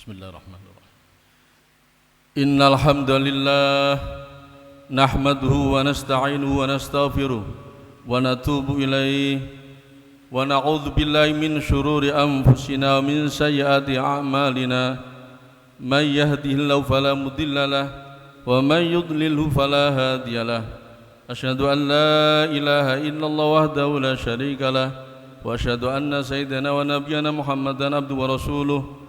Bismillahirrahmanirrahim. Innal hamdalillah nahmaduhu wa nasta'inuhu wa nastaghfiruh wa natubu ilaihi wa na'udzu billahi min syururi anfusina wa min sayyiati a'malina. May yahdihillahu fala mudilla lahu wa may yudlilhu fala hadiya lahu. Asyhadu an la ilaha illallah wahdahu la syarika lahu wa asyhadu anna sayyidana wa nabiyyana Muhammadan abduhu wa rasuluh.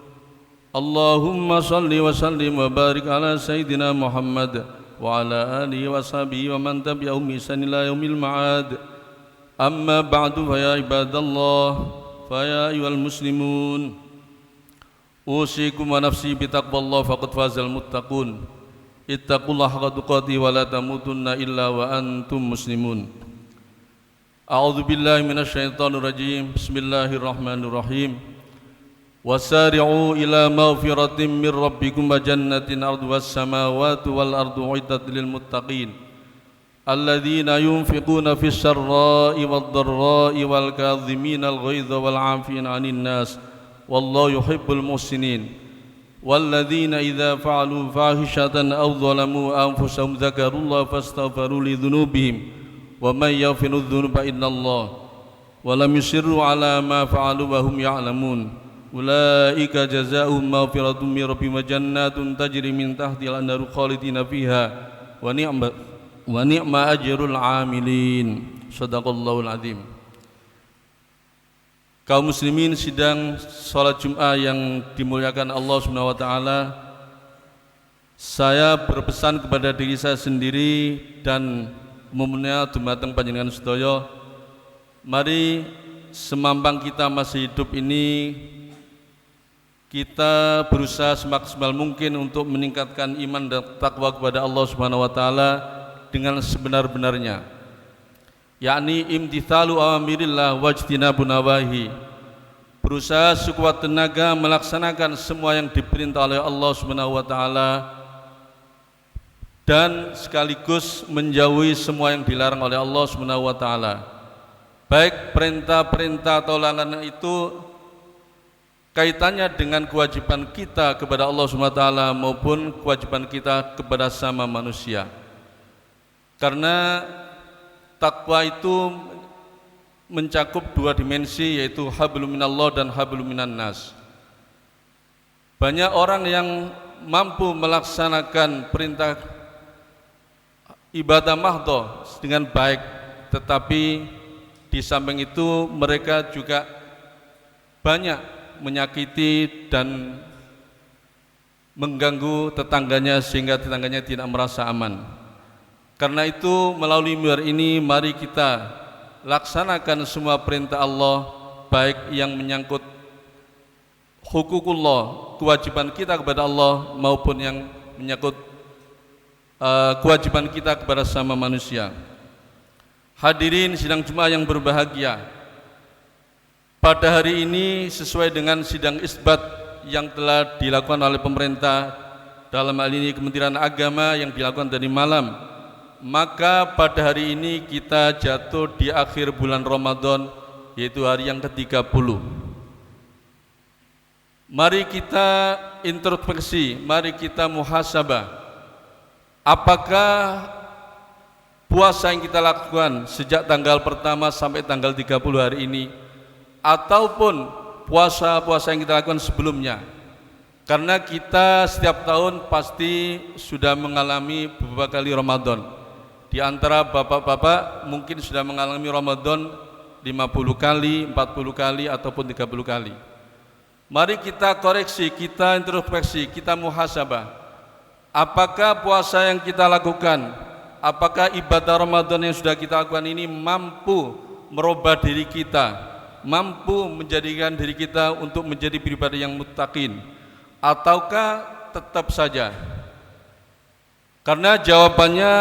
Allahumma salli wa sallim wa barik ala sayyidina Muhammad wa ala alihi wa sahbihi wa man tabi'ahum bi ihsan ila yaumil ma'ad. Amma ba'du, fa ya ibadallah, fa ya ayyuhal muslimun, usikum wa nafsi bi taqwallah faqad fazal muttaqun. Ittaqullaha haqqa tuqatih wa la tamutunna illa wa antum muslimun. A'udzu billahi minasy syaithanir rajim. Bismillahirrahmanirrahim. Wasari'u ila maghfiratin min rabbikum wa jannatin arduhas samawati wal ardu uiddat lil muttaqin alladzina yunfiquna fis sarra'i wad dharra'i wal kadhimina al ghaidha wal 'afina 'anil nas wallahu yuhibbul muhsinin walladzina idza fa'alu fahishatan aw dhalamu anfusahum dzakarullaha fastaghfiru li dzunubihim wa may yaghfiru dzunuba illallah wa lam yusirru 'ala ma fa'alu wa hum ya'lamun. Ulaika jazaa'uhum maghfiratun min rabbihim wa jannatun tajri min tahtiha al-anharu khalidina fiha wa ni'ma ajrul 'amilin. Shadaqallahul azim. Kaum muslimin sidang salat Jumat yang dimuliakan Allah Subhanahu wa taala, saya berpesan kepada diri saya sendiri dan umumnya dumateng panjenengan sedaya, mari semampang kita masih hidup ini kita berusaha semaksimal mungkin untuk meningkatkan iman dan takwa kepada Allah Subhanahu wa taala dengan sebenar-benarnya, yakni imtithalu awamirillah wajtinabun nawahi, berusaha sekuat tenaga melaksanakan semua yang diperintah oleh Allah Subhanahu wa taala dan sekaligus menjauhi semua yang dilarang oleh Allah Subhanahu wa taala. Baik perintah-perintah atau larangan itu kaitannya dengan kewajiban kita kepada Allah SWT maupun kewajiban kita kepada sama manusia. Karena takwa itu mencakup dua dimensi, yaitu hablum minallah dan hablum minan nas. Banyak orang yang mampu melaksanakan perintah ibadah mahdhah dengan baik, tetapi di samping itu mereka juga banyak menyakiti dan mengganggu tetangganya sehingga tetangganya tidak merasa aman. Karena itu melalui mimbar ini mari kita laksanakan semua perintah Allah, baik yang menyangkut hukukullah, kewajiban kita kepada Allah, maupun yang menyangkut kewajiban kita kepada sama manusia. Hadirin sidang Jumat yang berbahagia, pada hari ini sesuai dengan sidang isbat yang telah dilakukan oleh pemerintah, dalam hal ini Kementerian Agama yang dilakukan tadi malam, maka pada hari ini kita jatuh di akhir bulan Ramadan, yaitu hari yang ke-30. Mari kita introspeksi, mari kita muhasabah. Apakah puasa yang kita lakukan sejak tanggal pertama sampai tanggal 30 hari ini, ataupun puasa-puasa yang kita lakukan sebelumnya? Karena kita setiap tahun pasti sudah mengalami beberapa kali Ramadan. Di antara bapak-bapak mungkin sudah mengalami Ramadan 50 kali, 40 kali, ataupun 30 kali. Mari kita koreksi, kita introspeksi, kita muhasabah. Apakah puasa yang kita lakukan, apakah ibadah Ramadan yang sudah kita lakukan ini mampu merubah diri kita, mampu menjadikan diri kita untuk menjadi pribadi yang muttaqin, ataukah tetap saja? Karena jawabannya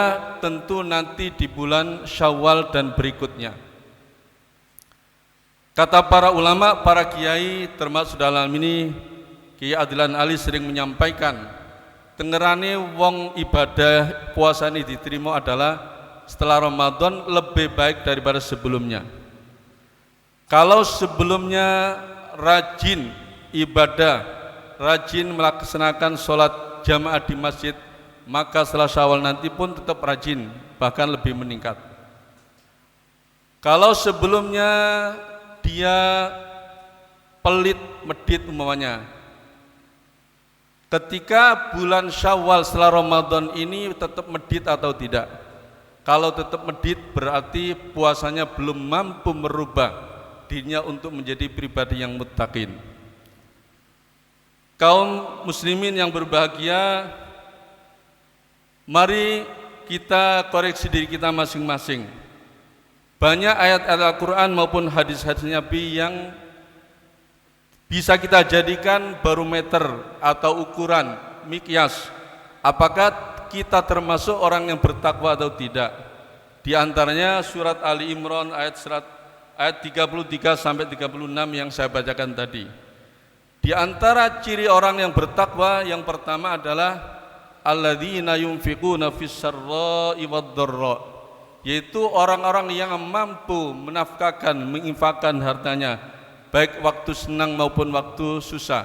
tentu nanti di bulan Syawal dan berikutnya. Kata para ulama, para kiai, termasuk dalam ini Kiai Adlan Ali sering menyampaikan, tengerane wong ibadah puasa ini diterima adalah setelah Ramadan lebih baik daripada sebelumnya. Kalau sebelumnya rajin ibadah, rajin melaksanakan sholat jamaah di masjid, maka setelah Syawal nanti pun tetap rajin, bahkan lebih meningkat. Kalau sebelumnya dia pelit, medit umpamanya, ketika bulan Syawal setelah Ramadan ini tetap medit atau tidak? Kalau tetap medit berarti puasanya belum mampu merubah dirinya untuk menjadi pribadi yang muttaqin. Kaum muslimin yang berbahagia, mari kita koreksi diri kita masing-masing. Banyak ayat-ayat Al-Quran maupun hadis-hadis Nabi yang bisa kita jadikan barometer atau ukuran, mikyas, apakah kita termasuk orang yang bertakwa atau tidak. Di antaranya surat Ali Imran ayat 33 sampai 36 yang saya bacakan tadi. Di antara ciri orang yang bertakwa yang pertama adalah alladzina yunfiquna fis-sarra'i wad-dharra, yaitu orang-orang yang mampu menafkahkan, menginfakkan hartanya baik waktu senang maupun waktu susah,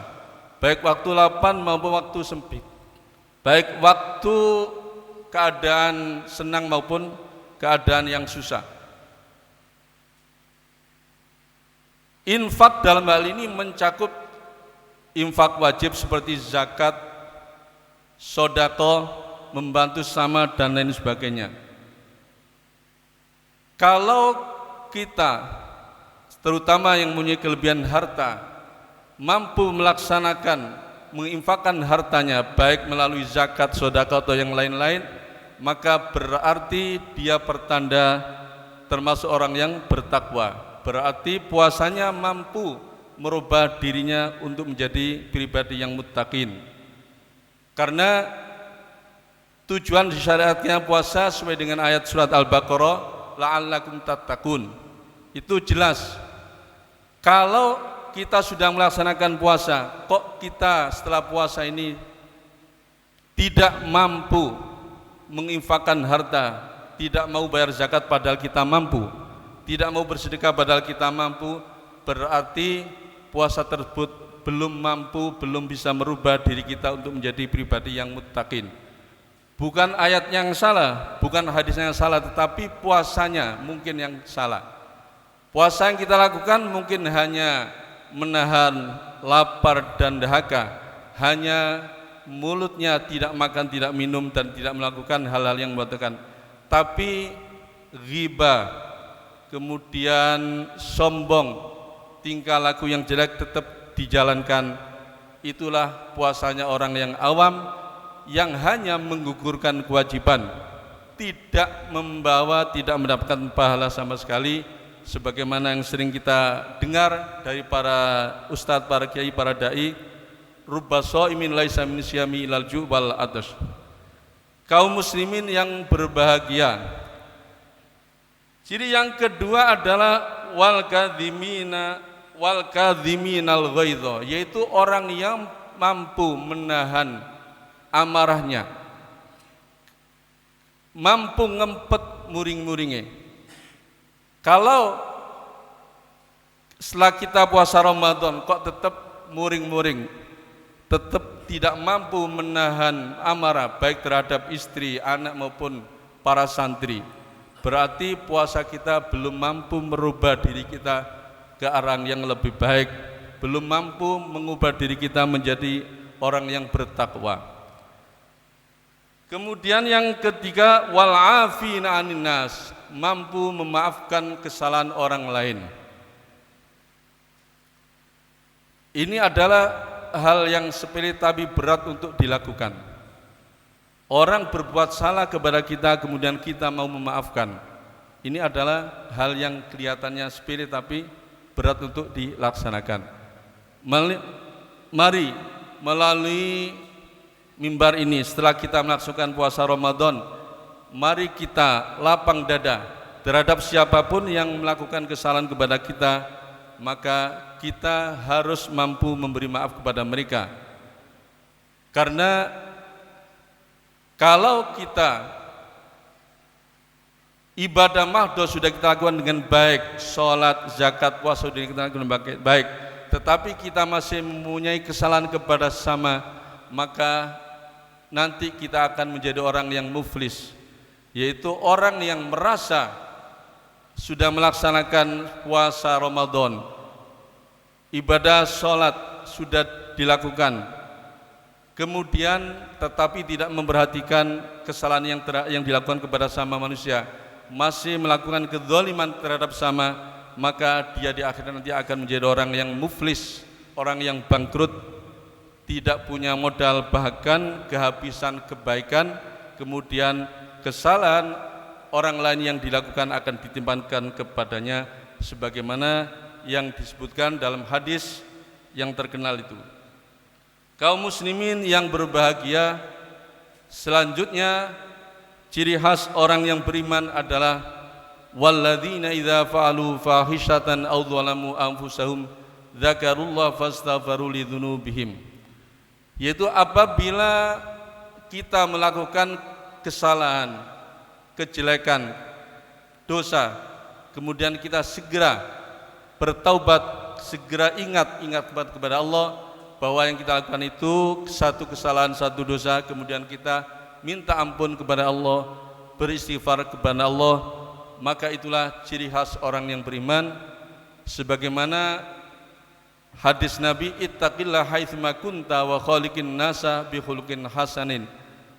baik waktu lapang maupun waktu sempit, baik waktu keadaan senang maupun keadaan yang susah. Infak dalam hal ini mencakup infak wajib seperti zakat, sedekah, membantu sama dan lain sebagainya. Kalau kita terutama yang mempunyai kelebihan harta mampu melaksanakan, menginfakkan hartanya baik melalui zakat, sedekah atau yang lain-lain, maka berarti dia pertanda termasuk orang yang bertakwa. Berarti puasanya mampu merubah dirinya untuk menjadi pribadi yang muttaqin. Karena tujuan disyariatnya puasa sesuai dengan ayat surat Al-Baqarah, la'allakum tattaqun. Itu jelas. Kalau kita sudah melaksanakan puasa, kok kita setelah puasa ini tidak mampu menginfakkan harta, tidak mau bayar zakat padahal kita mampu, tidak mau bersedekah padahal kita mampu, berarti puasa tersebut belum mampu, belum bisa merubah diri kita untuk menjadi pribadi yang muttaqin. Bukan ayat yang salah, bukan hadisnya yang salah, tetapi puasanya mungkin yang salah. Puasa yang kita lakukan mungkin hanya menahan lapar dan dahaga, hanya mulutnya tidak makan, tidak minum dan tidak melakukan hal-hal yang membatalkan. Tapi ghibah, kemudian sombong, tingkah laku yang jelek tetap dijalankan. Itulah puasanya orang yang awam, yang hanya menggugurkan kewajiban, tidak membawa, tidak mendapatkan pahala sama sekali, sebagaimana yang sering kita dengar dari para ustadz, para kiai, para dai, rubba shaimin laisa min syami ilal ju' wal atash. Kaum muslimin yang berbahagia, ciri yang kedua adalah wal kadhiminal ghaidha, yaitu orang yang mampu menahan amarahnya, mampu ngempet muring-muringnya. Kalau setelah kita puasa Ramadan kok tetap muring-muring, tetap tidak mampu menahan amarah baik terhadap istri, anak maupun para santri, berarti puasa kita belum mampu merubah diri kita ke arah yang lebih baik, belum mampu mengubah diri kita menjadi orang yang bertakwa. Kemudian yang ketiga, wal afina 'anin nas, mampu memaafkan kesalahan orang lain. Ini adalah hal yang sepele tapi berat untuk dilakukan. Orang berbuat salah kepada kita kemudian kita mau memaafkan. Ini adalah hal yang kelihatannya sepele tapi berat untuk dilaksanakan. Mari melalui mimbar ini setelah kita melaksanakan puasa Ramadan, mari kita lapang dada terhadap siapapun yang melakukan kesalahan kepada kita, maka kita harus mampu memberi maaf kepada mereka. Karena kalau kita ibadah mahdoh sudah kita lakukan dengan baik, sholat, zakat, puasa sudah kita lakukan dengan baik, tetapi kita masih mempunyai kesalahan kepada sesama, maka nanti kita akan menjadi orang yang muflis, yaitu orang yang merasa sudah melaksanakan puasa Ramadan, ibadah sholat sudah dilakukan, kemudian tetapi tidak memperhatikan kesalahan yang dilakukan kepada sama manusia, masih melakukan kezaliman terhadap sama, maka dia di akhirat nanti akan menjadi orang yang muflis, orang yang bangkrut, tidak punya modal, bahkan kehabisan kebaikan, kemudian kesalahan orang lain yang dilakukan akan ditimpakan kepadanya sebagaimana yang disebutkan dalam hadis yang terkenal itu. Kaum muslimin yang berbahagia, selanjutnya ciri khas orang yang beriman adalah walladzina idza fa'alu fahishatan aw dzalamu anfusahum dzakarullaha fastaghfiru lidzunubihim, yaitu apabila kita melakukan kesalahan, kejelekan, dosa, kemudian kita segera bertaubat, segera ingat kepada Allah bahwa yang kita lakukan itu satu kesalahan, satu dosa, kemudian kita minta ampun kepada Allah, beristighfar kepada Allah, maka itulah ciri khas orang yang beriman. Sebagaimana hadis Nabi, ittaqillah haitsuma kunta wa khaliqin nasa bi khuluqin hasanin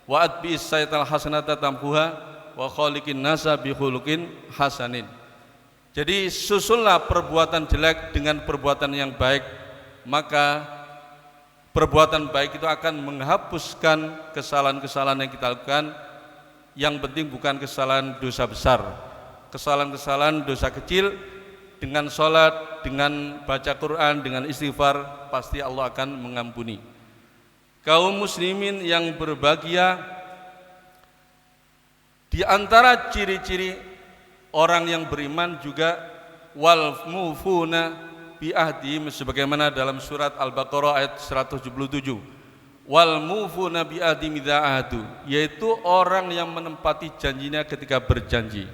wa atbi'is sayyi'atal hasanata tamhuha wa khaliqin nasa bi khuluqin hasanin. Jadi susullah perbuatan jelek dengan perbuatan yang baik, maka perbuatan baik itu akan menghapuskan kesalahan-kesalahan yang kita lakukan. Yang penting bukan kesalahan dosa besar, kesalahan-kesalahan dosa kecil. Dengan sholat, dengan baca Quran, dengan istighfar, pasti Allah akan mengampuni. Kaum muslimin yang berbahagia, di antara ciri-ciri orang yang beriman juga wal mufuna bi ahdihim, sebagaimana dalam surat Al-Baqarah ayat 177. Wal mufuna bi ahdihim idza ahadu, yaitu orang yang menempati janjinya ketika berjanji.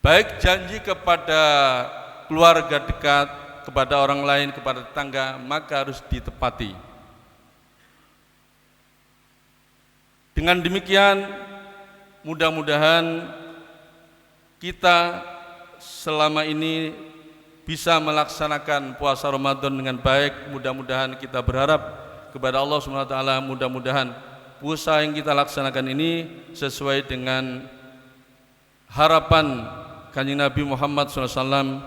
Baik janji kepada keluarga dekat, kepada orang lain, kepada tetangga, maka harus ditepati. Dengan demikian, mudah-mudahan kita selama ini bisa melaksanakan puasa Ramadan dengan baik. Mudah-mudahan kita berharap kepada Allah SWT, mudah-mudahan puasa yang kita laksanakan ini sesuai dengan harapan Kanjeng Nabi Muhammad SAW,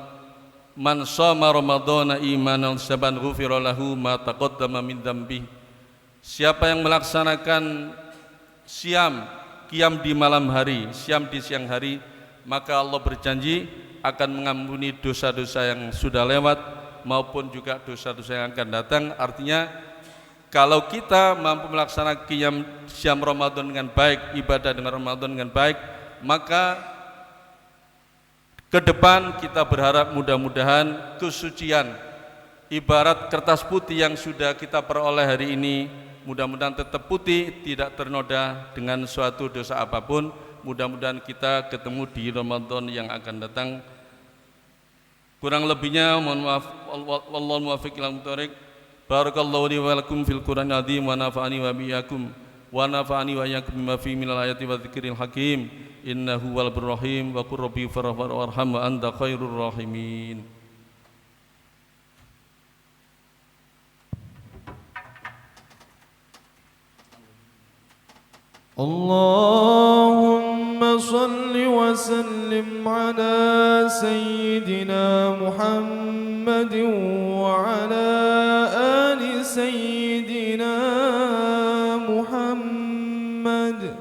man shoma ramadhana imanan saban ghufira lahu ma taqaddama min dzambi. Siapa yang melaksanakan qiyam di malam hari, siam di siang hari, maka Allah berjanji akan mengampuni dosa-dosa yang sudah lewat maupun juga dosa-dosa yang akan datang. Artinya kalau kita mampu melaksanakan qiyam siam Ramadan dengan baik, ibadah dengan Ramadan dengan baik, maka ke depan kita berharap mudah-mudahan kesucian ibarat kertas putih yang sudah kita peroleh hari ini, mudah-mudahan tetap putih, tidak ternoda dengan suatu dosa apapun. Mudah-mudahan kita ketemu di Ramadan yang akan datang. Kurang lebihnya mohon maaf, wallahu muwaffiq ila muthariq. Barakallahu li wa lakum fil Qur'anil azim wa nafa'ani wa biyyakum wa nafa'ani wa iyyakum bima fihi minal ayati wa dzikril hakim. Innahu wal rahim wa qur rabbi farham warham wa anta khairur rahimin. Allahumma salli wa sallim ala sayyidina Muhammadin wa ala ali sayyidina Muhammad.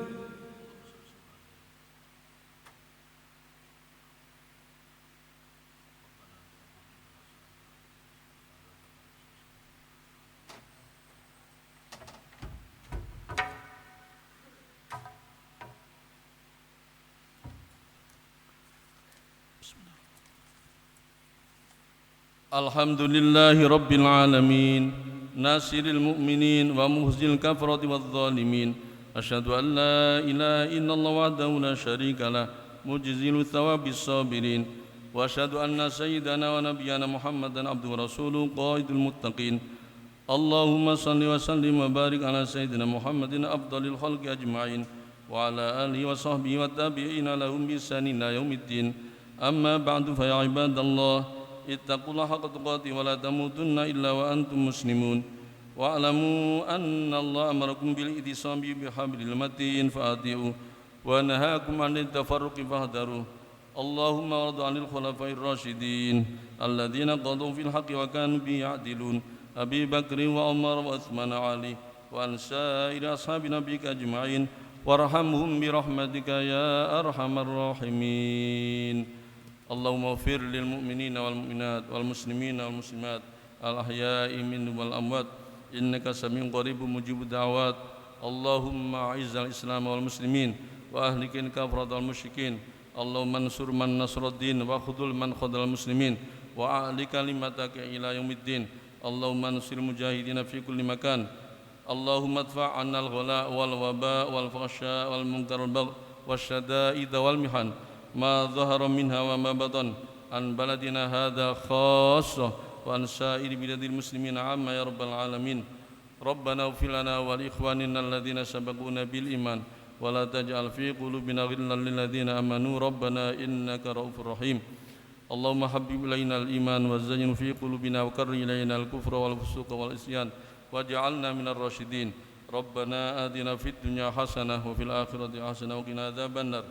Alhamdulillahi Rabbil Alamin, Nasiril Mu'minin wa muhzil kafarati wal zalimin. Asyhadu an la ilaha illallah wahdahu la syarika lah, mujzilul thawabis sabirin. وأشهد أن سيدنا ونبينا محمدا عبده ورسوله قائد المتقين اللهم صل وسلم وبارك على سيدنا محمد أفضل الخلق أجمعين وعلى آله وصحبه والتابعين لهم بإحسان إلى يوم الدين أما بعد فيا عباد الله اتقوا الله حق تقاته ولا تموتن إلا وأنتم مسلمون واعلموا أن الله أمركم بالاعتصام بحبل المتين فأطيعوه ونهاكم عن التفرق فاهدروه اللهم وارض عن الخلفاء الراشدين الذين قضوا في الحق وكانوا به يعدلون أبي بكر وعمر وعثمان وعلي وعن سائر أصحاب نبيك أجمعين وارحمهم برحمتك يا أرحم الراحمين اللهم اغفر للمؤمنين والمؤمنات والمسلمين والمسلمات الأحياء منهم والأموات إنك سميع قريب مجيب الدعوات اللهم أعز الإسلام والمسلمين وأهلك الكفرة والمشركين اللهم انصر من نصر الدين وخذل من خذل المسلمين وأعل كلمتك إلى يوم الدين اللهم انصر المجاهدين في كل مكان اللهم ادفع عنا الغلاء والوباء والفحشاء والمنكر والبغي والشدائد والمحن ما ظهر منها وما بطن عن بلدنا هذا خاصة وعن سائر بلاد المسلمين عامة يا رب العالمين ربنا اغفر لنا ولإخواننا الذين سبقونا بالإيمان ولا تجعل في قلوبنا غلا للذين آمنوا ربنا إنك رؤوف رحيم اللهم حبب إلينا الإيمان وزينه في قلوبنا وكره إلينا الكفر والفسوق والعصيان واجعلنا من الراشدين ربنا آتنا في الدنيا حسنة وفي الآخرة حسنة وقنا عذاب النار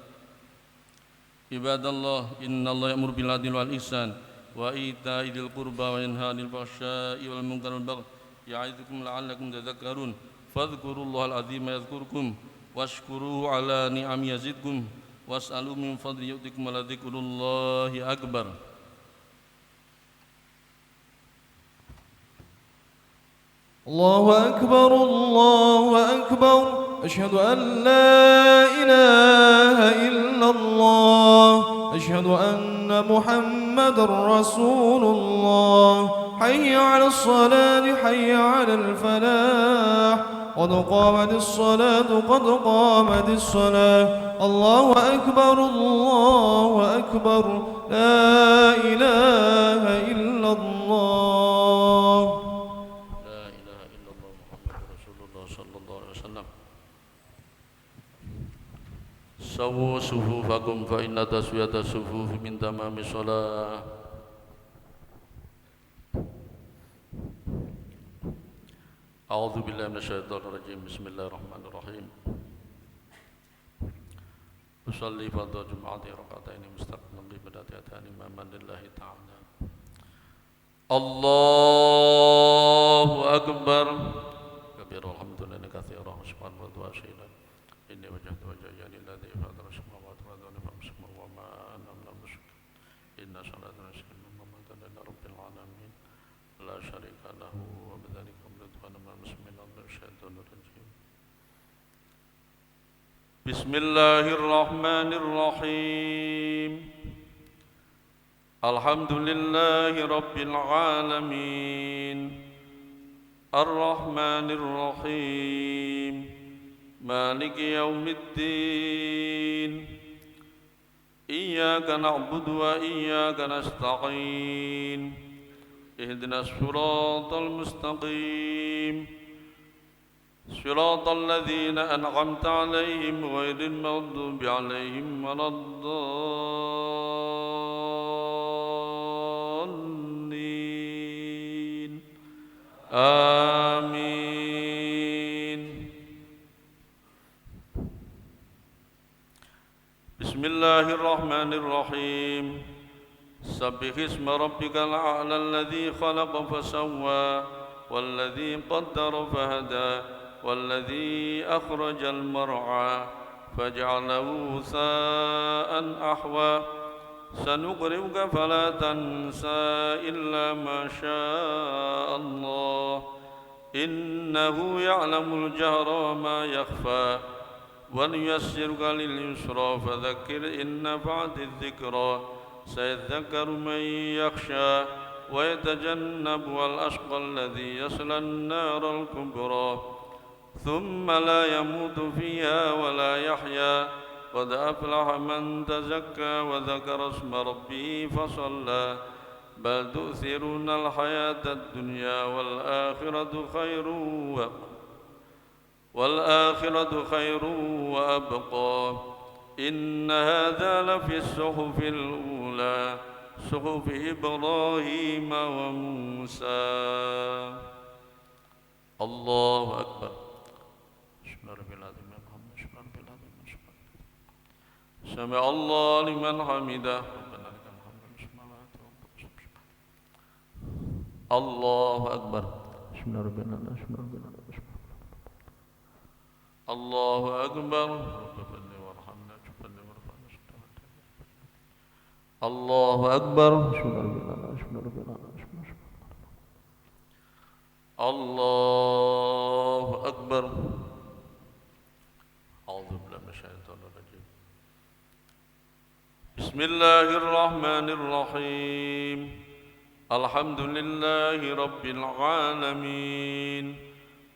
عباد الله إن الله يأمر بالعدل والإحسان وإيتاء ذي القربى وينهى عن الفحشاء والمنكر والبغي يعظكم لعلكم تذكرون فاذكروا الله العظيم يذكركم واشكروه على نعم يزدكم واسألوا من فضل يؤتكم ولذكر الله أكبر الله أكبر الله أكبر أشهد أن لا إله إلا الله أشهد أن محمد رسول الله حي على الصلاة حي على الفلاح قد قامت الصلاة قد قامت الصلاة الله أكبر لا إله إلا الله لا إله إلا الله محمد رسول الله صلى الله عليه وسلم سووا صفوفكم فإن تسوية الصفوف من تمام الصلاة أعوذ بالله من الشيطان الرجيم بسم الله الرحمن الرحيم أصلي فرض جمعة ركعتين مستقبلا قبلة أتاني إماما لله تعالى الله أكبر كبير الحمد لله كثيرا سبحان الله وأشهد إني وجهت وجهي للذي فاطر السماوات والأرض فامسكه وما أنا من المشركين إن صلاة نسكن محمد لله رب العالمين لا شريك له وبذلك أمرت وأنا من المسلمين من الشيطان الرجيم بسم الله الرحمن الرحيم الحمد لله رب العالمين الرحمن الرحيم مالك يوم الدين إياك نعبد وإياك نستعين اهدنا الصراط المستقيم صراط الذين أنعمت عليهم غير المغضوب عليهم ولا الضالين آمين بسم الله الرحمن الرحيم سبح اسم ربك الأعلى الذي خلق فسوى والذي قدر فهدى والذي أخرج المرعى فجعله غثاء أحوى سنقرئك فلا تنسى إلا ما شاء الله إنه يعلم الجهر وما يخفى ونيسرك لليسرى فذكر إن نفعت الذكرى سيذكر من يخشى ويتجنبها الأشقى الذي يصلى النار الكبرى ثم لا يموت فيها ولا يحيا قد أفلح من تزكى وذكر اسم ربه فصلى بل تؤثرون الحياة الدنيا والآخرة خير وأبقى إن هذا لفي الصحف الأولى صحف إبراهيم وموسى. الله أكبر. سمع الله لمن حمده. الله أكبر. الله أكبر. الله أكبر. الله أكبر. أعوذ بالله من الشيطان الرجيم. بسم الله الرحمن الرحيم. الحمد لله رب العالمين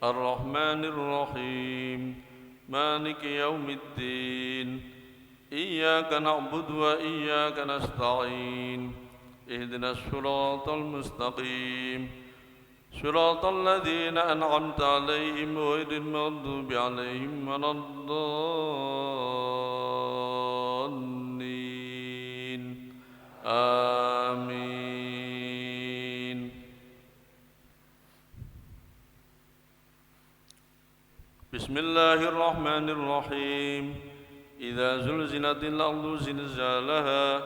الرحمن الرحيم مالك يوم الدين إياك نعبد وإياك نستعين اهدنا الصراط المستقيم صراط الذين أنعمت عليهم غير المغضوب عليهم ولا الضالين آمين. بسم الله الرحمن الرحيم. إذا زلزلت الأرض زلزالها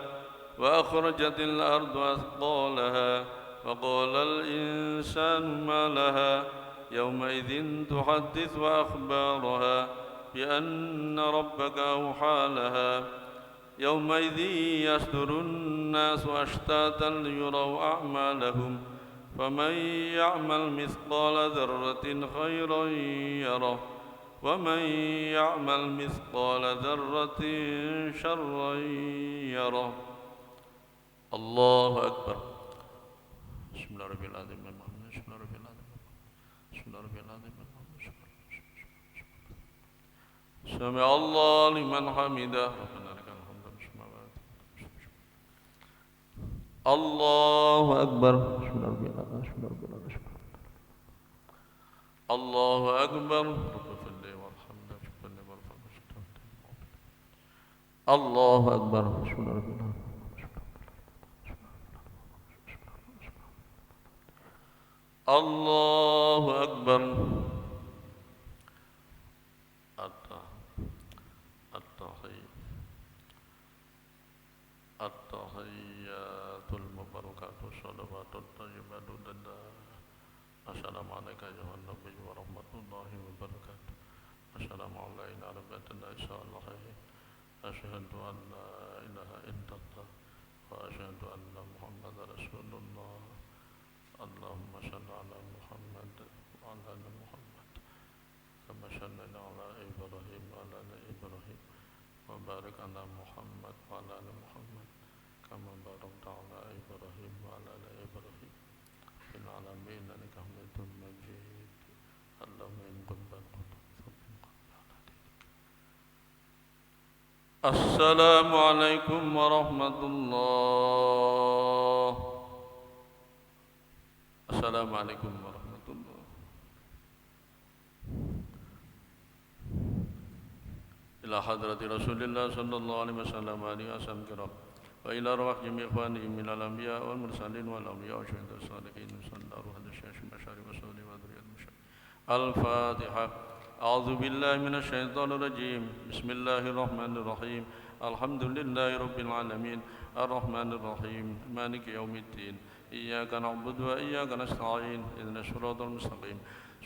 وأخرجت الأرض أثقالها وقال الإنسان ما لها يومئذ تحدث أخبارها بأن ربك أوحى لها يومئذ يصدر الناس أشتاتا ليروا أعمالهم فمن يعمل مثقال ذرة خيرا يره ومن يعمل مثقال ذرة شرا يره. الله أكبر. بسم الله الرحمن الرحيم. بسم الله الرحمن الرحيم. بسم الله الرحمن الرحيم. سمع الله لمن حمده. الله أكبر. الله أكبر. الله أكبر. الله أكبر. التحيات المباركات الصلوات الطيبات السلام عليك أيها النبي ورحمة الله وبركاته. السلام علينا على بيتنا الصالحين. أشهد أن لا إله إلا الله وأشهد أن محمدا رسول الله. اللهم صل على محمد وعلى آل محمد كما صليت على إبراهيم وعلى آل إبراهيم وبارك على محمد وعلى آل محمد كما باركت على إبراهيم وعلى آل إبراهيم في العالمين إنك حميد مجيد. اللهم إن كنت السلام عليكم ورحمة الله. السلام عليكم ورحمة الله. إلى حضرة رسول الله صلى الله عليه وسلم وآله وسلم الكرام وإلى أرواح جميع إخوانهم من الأنبياء والمرسلين والأولياء والشهداء والصالحين صلى الله عليه وسلم المشارق والصالحين وذرية المشارق. الفاتحة. أعوذ بالله من الشيطان الرجيم. بسم الله الرحمن الرحيم. الحمد لله رب العالمين الرحمن الرحيم مالك يوم الدين إياك نعبد وإياك نستعين اهدنا الصراط المستقيم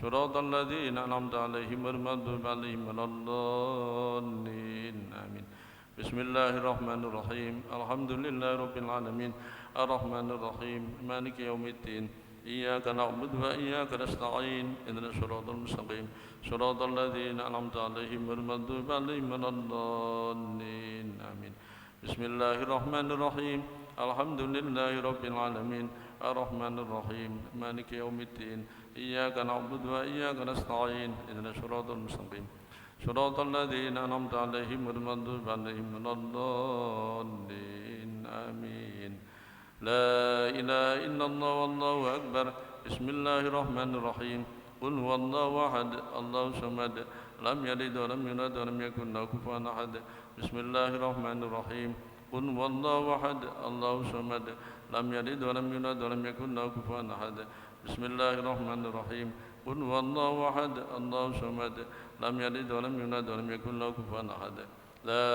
صراط الذين أنعمت عليهم غير المغضوب عليهم ولا الضالين آمين. بسم الله الرحمن الرحيم. الحمد لله رب العالمين الرحمن الرحيم مالك يوم الدين إياك نعبد وإياك نستعين اهدنا الصراط المستقيم صراط الذين أنعمت عليهم غير المغضوب عليهم ولا الضالين آمين. بسم الله الرحمن الرحيم. الحمد لله رب العالمين الرحمن الرحيم مالك يوم الدين إياك نعبد وإياك نستعين اهدنا الصراط المستقيم صراط الذين أنعمت عليهم غير المغضوب عليهم ولا الضالين آمين. لا إله إلا الله والله أكبر. بسم الله الرحمن الرحيم. قل هو الله أحد الله الصمد لم يلد ولم يولد ولم يكن له كفوا أحد. بسم الله الرحمن الرحيم. قل هو الله أحد الله الصمد لم يلد ولم يولد ولم يكن له كفوا أحد. بسم الله الرحمن الرحيم. قل هو الله أحد الله الصمد لم يلد ولم يولد ولم يكن له كفوا أحد. لا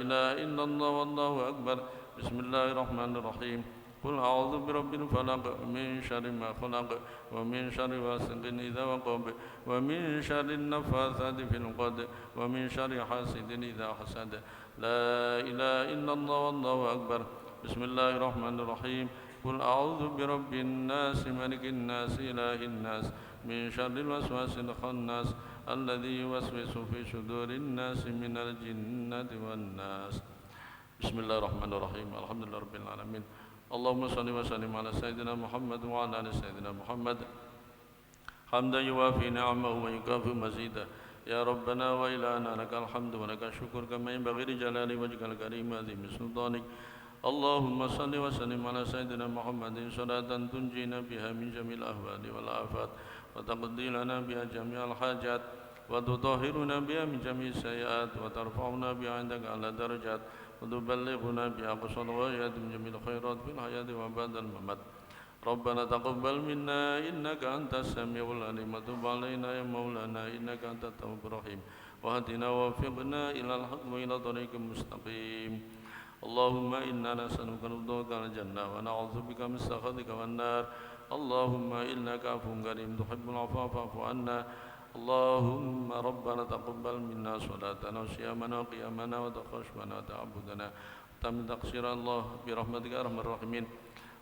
إله إلا الله والله أكبر. بسم الله الرحمن الرحيم. قل أعوذ برب الفلق من شر ما خلق ومن شر غاسق إذا وقب ومن شر النفاثات في العقد ومن شر حاسد إذا حسد. لا إله إلا الله والله أكبر. بسم الله الرحمن الرحيم. قل أعوذ برب الناس ملك الناس إله الناس من شر الوسواس الخناس الذي يوسوس في صدور الناس من الجنة والناس. بسم الله الرحمن الرحيم. الحمد لله رب العالمين. اللهم صل وسلم على سيدنا محمد وعلى آل سيدنا محمد حمدا يوافي نعمه ويكافئ مزيدا. يا ربنا وإلهنا لك الحمد ولك الشكر كما ينبغي لجلال وجهك الكريم عظيم سلطانك. اللهم صل وسلم على سيدنا محمد صلاة تنجينا بها من جميع الأهوال والآفات وتقضي لنا بها جميع الحاجات وتطهرنا بها من جميع السيئات وترفعنا بها عندك على درجات وتبلغنا بها أقصى الغايات من جميع الخيرات في الحياة وبعد الممات. ربنا تقبل منا إنك أنت السميع العليم وتب علينا يا مولانا إنك أنت التواب الرحيم واهدنا ووفقنا إلى الحق وإلى طريق مستقيم. اللهم إنا نسألك رضاك الجنة ونعوذ بك من سخطك والنار. اللهم إنك عفو كريم تحب العفو فاعف عنا. اللهم ربنا تقبل منا صلاتنا وصيامنا وقيامنا وتخشعنا وتعبدنا وتم تقصير الله برحمتك يا أرحم الراحمين.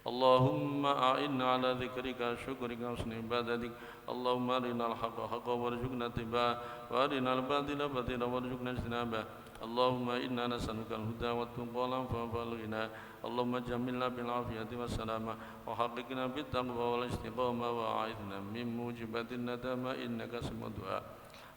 اللهم أعنا على ذكرك وشكرك وحسن عبادتك. اللهم أرنا الحق حقا وارزقنا اتباعه وأرنا الباطل باطلا وارزقنا اجتنابه. اللهم إنا نسألك الهدى والتقى والعفاف والغنى. اللهم جملنا بالعافية والسلامة وحققنا بالتقوى والاستقامة وأعذنا من موجبات الندامة إنك سميع الدعاء.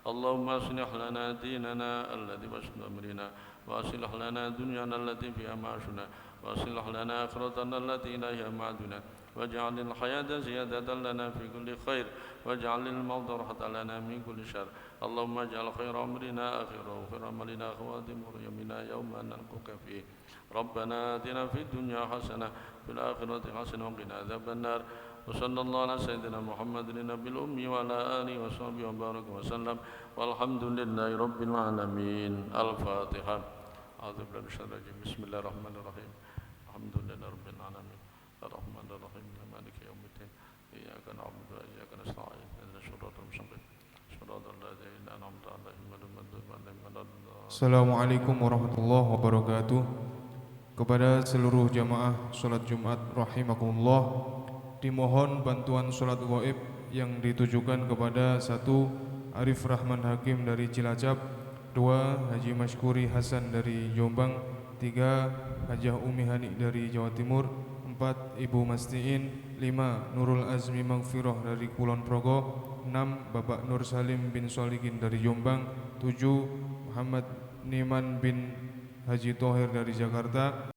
اللهم أصلح لنا ديننا الذي وسط أمرنا وأصلح لنا دنيانا التي فيها معاشنا وأصلح لنا آخرتنا التي إليها معادنا واجعل الحياة زيادة لنا في كل خير واجعل الموت راحة لنا من كل شر. اللهم اجعل خير أمرنا آخره وخير عملنا خواتمه يومنا يوم نلقاك فيه. ربنا آتنا في الدنيا حسنة في الآخرة حسنة وقنا عذاب النار. وصلى الله على سيدنا محمد النبي الأمي وعلى آله وصحبه وبارك وسلم والحمد لله رب العالمين. الفاتحة. أعوذ بالله من الشيطان الرجيم. بسم الله الرحمن الرحيم. الحمد لله رب العالمين الرحمن الرحيم مالك يوم الدين إياك نعبد وإياك نستعين اهدنا الصراط المستقيم صراط الذين أنعمت عليهم غير المغضوب عليهم ولا الضالين. Assalamualaikum warahmatullahi wabarakatuh. Kepada seluruh jamaah sholat Jumat rahimakumullah, dimohon bantuan sholat gaib yang ditujukan kepada 1. Arif Rahman Hakim dari Cilacap, 2. Haji Mashkuri Hasan dari Jombang, 3. Hajah Umi Hani dari Jawa Timur, 4. Ibu Mastiin, 5. Nurul Azmi Maghfirah dari Kulon Progo, 6. Bapak Nur Salim bin Solikin dari Jombang, 7. Muhammad Niman bin Haji Thohir dari Jakarta,